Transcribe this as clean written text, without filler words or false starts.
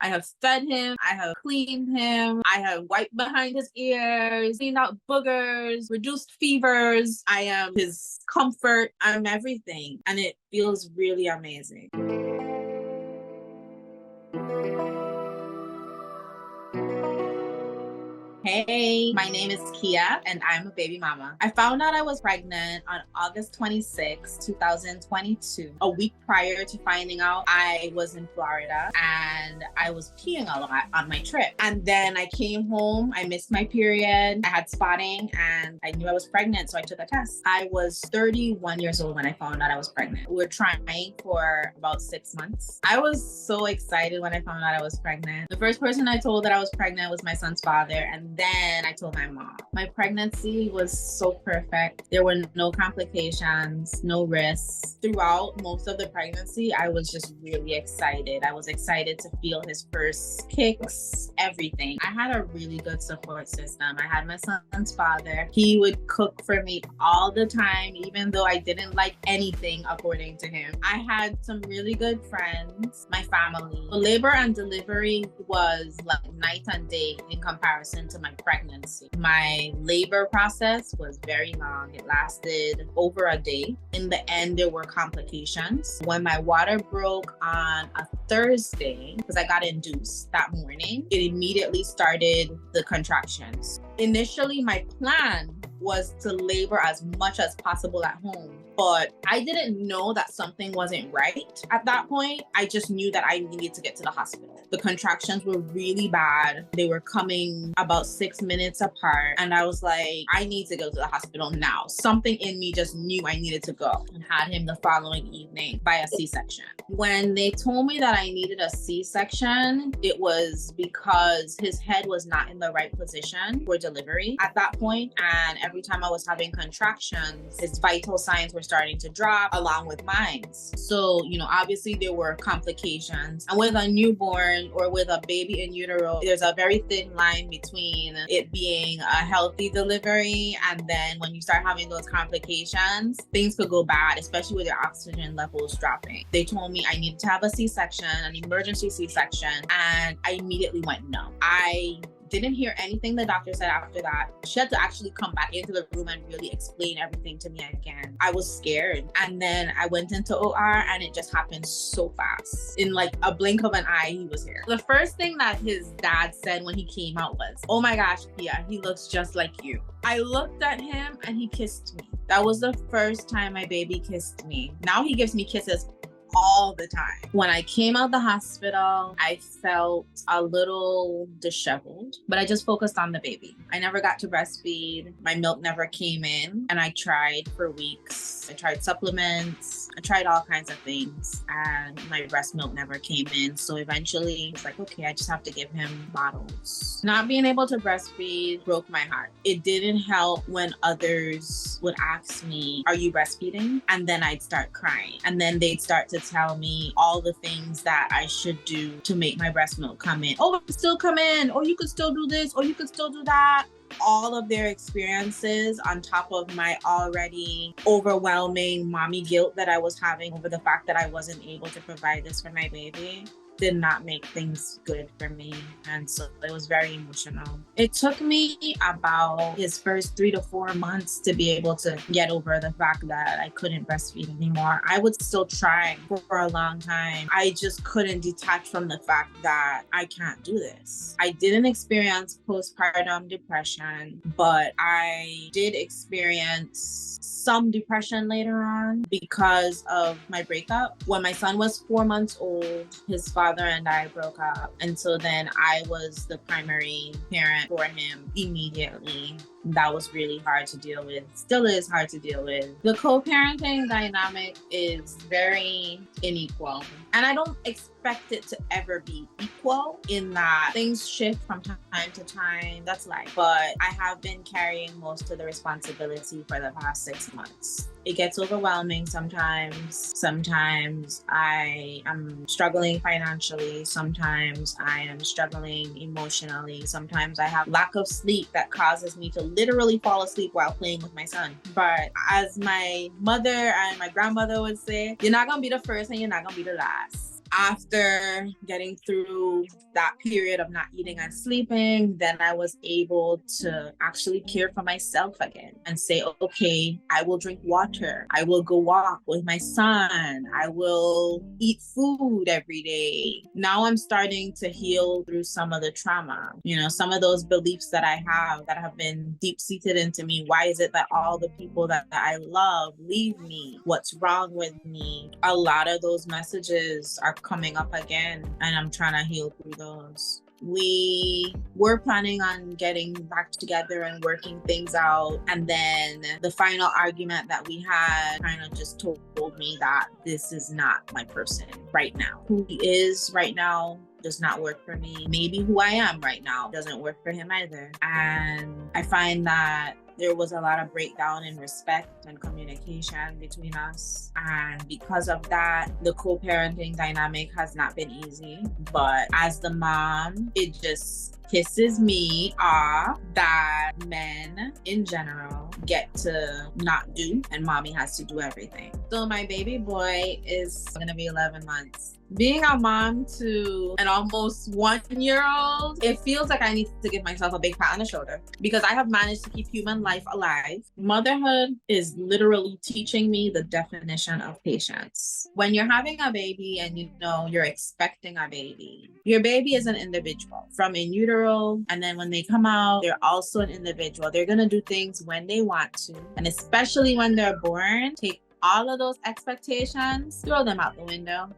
I have fed him. I have cleaned him. I have wiped behind his ears, cleaned out boogers, reduced fevers. I am his comfort. I'm everything. And it feels really amazing. Hey, my name is Kia and I'm a baby mama. I found out I was pregnant on August 26, 2022. A week prior to finding out, I was in Florida and I was peeing a lot on my trip. And then I came home, I missed my period, I had spotting, and I knew I was pregnant, so I took a test. I was 31 years old when I found out I was pregnant. We were trying for about 6 months. I was so excited when I found out I was pregnant. The first person I told that I was pregnant was my son's father, and then I told my mom. My pregnancy was so perfect. There were no complications, no risks. Throughout most of the pregnancy, I was just really excited. I was excited to feel his first kicks, everything. I had a really good support system. I had my son's father. He would cook for me all the time, even though I didn't like anything according to him. I had some really good friends, my family. The labor and delivery was like night and day in comparison to my pregnancy. My labor process was very long. It lasted over a day. In the end, there were complications. When my water broke on a Thursday, because I got induced that morning, it immediately started the contractions. Initially, my plan was to labor as much as possible at home, but I didn't know that something wasn't right at that point. I just knew that I needed to get to the hospital. The contractions were really bad. They were coming about 6 minutes apart, and I was like, I need to go to the hospital now. Something in me just knew I needed to go, and had him the following evening by a C-section. When they told me that I needed a C-section, it was because his head was not in the right position for delivery at that point, and every time I was having contractions, his vital signs were starting to drop along with mine. So, obviously there were complications. And with a newborn or with a baby in utero, there's a very thin line between it being a healthy delivery and then when you start having those complications, things could go bad, especially with your oxygen levels dropping. They told me I needed to have a C-section, an emergency C-section, and I immediately went no. I didn't hear anything the doctor said after that. She had to actually come back into the room and really explain everything to me again. I was scared. And then I went into OR and it just happened so fast. In like a blink of an eye, he was here. The first thing that his dad said when he came out was, "Oh my gosh, Pia, he looks just like you." I looked at him and he kissed me. That was the first time my baby kissed me. Now he gives me kisses all the time. When I came out the hospital, I felt a little disheveled, but I just focused on the baby. I never got to breastfeed. My milk never came in, and I tried for weeks. I tried supplements. I tried all kinds of things, and my breast milk never came in. So eventually, it's like, okay, I just have to give him bottles. Not being able to breastfeed broke my heart. It didn't help when others would ask me, "Are you breastfeeding?" And then I'd start crying. And then they'd start to tell me all the things that I should do to make my breast milk come in. "Oh, it can still come in. Oh, you could still do this. Oh, you could still do that." All of their experiences on top of my already overwhelming mommy guilt that I was having over the fact that I wasn't able to provide this for my baby did not make things good for me. And so it was very emotional. It took me about his first 3 to 4 months to be able to get over the fact that I couldn't breastfeed anymore. I would still try for a long time. I just couldn't detach from the fact that I can't do this. I didn't experience postpartum depression, but I did experience some depression later on because of my breakup. When my son was 4 months old, his father and I broke up. And so then I was the primary parent for him immediately. That was really hard to deal with. Still is hard to deal with. The co-parenting dynamic is very unequal. And I don't expect it to ever be equal in that things shift from time to time. That's life. But I have been carrying most of the responsibility for the past 6 months. It gets overwhelming sometimes. Sometimes I am struggling financially. Sometimes I am struggling emotionally. Sometimes I have lack of sleep that causes me to literally fall asleep while playing with my son. But as my mother and my grandmother would say, you're not gonna be the first and you're not gonna be the last. After getting through that period of not eating and sleeping, then I was able to actually care for myself again and say, okay, I will drink water. I will go walk with my son. I will eat food every day. Now I'm starting to heal through some of the trauma, some of those beliefs that I have been deep seated into me. Why is it that all the people that I love leave me? What's wrong with me? A lot of those messages are coming up again, and I'm trying to heal through those. We were planning on getting back together and working things out. And then the final argument that we had kind of just told me that this is not my person right now. Who he is right now does not work for me. Maybe who I am right now doesn't work for him either. And I find that there was a lot of breakdown in respect and communication between us. And because of that, the co-parenting dynamic has not been easy. But as the mom, it just pisses me off that men in general get to not do, and mommy has to do everything. So my baby boy is gonna be 11 months. Being a mom to an almost 1-year-old, it feels like I need to give myself a big pat on the shoulder because I have managed to keep human life alive. Motherhood is literally teaching me the definition of patience. When you're having a baby and you're expecting a baby, your baby is an individual from in utero, and then when they come out, they're also an individual. They're gonna do things when they want to, and especially when they're born, take all of those expectations, throw them out the window.